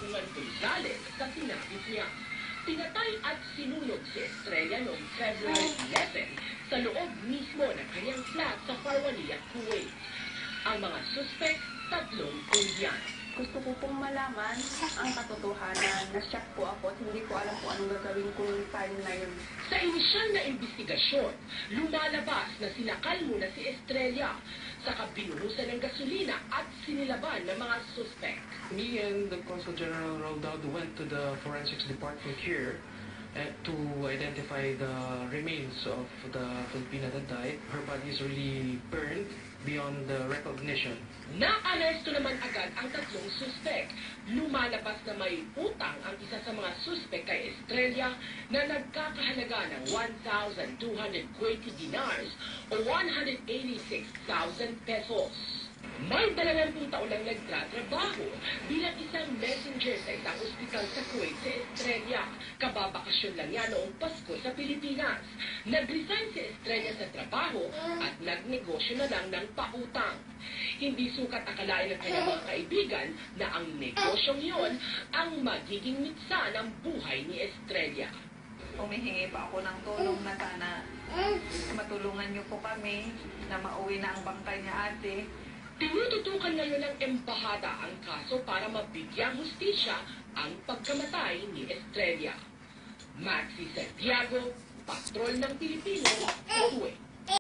Kamangkungan Gonzales sa sinapit niya. Pinatay at sinunog si Estrella noong February 11 sa loob mismo ng kanyang flat sa Farwaniya, Kuwait. Ang mga suspect, 3 Indian. Gusto ko pong malaman ang katotohanan. Na-shock po ako at hindi ko alam kung anong gagawin ko noong time na yun. Sa inisyal na investigasyon, lumalabas na sinakal muna si Estrella, saka binuhusan ng gasolina at sinilaban ng mga suspect. Me and the Consul General Raudad went to the forensics department here to identify the remains of the Filipina that died. Her body is really burned beyond the recognition. Naaresto naman agad ang 3 suspect. Lumalabas na may utang ang isa sa mga suspect kay Estrella na nagkakahalaga ng 1,220 dinars o 186,000 pesos. May 20 taon lang nagtatrabaho bilang isang messenger sa isang ospital sa Kuwait si Estrella. Kababakasyon lang yan noong Pasko sa Pilipinas. Nag-resign si Estrella sa trabaho at nagnegosyo na lang ng pautang. Hindi sukat akalain ng kanyang mga kaibigan na ang negosyong yon ang magiging mitsa ng buhay ni Estrella. Humihingi pa ako ng tulong na sana matulungan niyo po kami na mauwi na ang bangkay niya ate. Tinututukan ngayon ng embahada ang kaso para mabigyang hustisya ang pagkamatay ni Estrella. Maxi Santiago, Patrol ng Pilipino, Kuwait.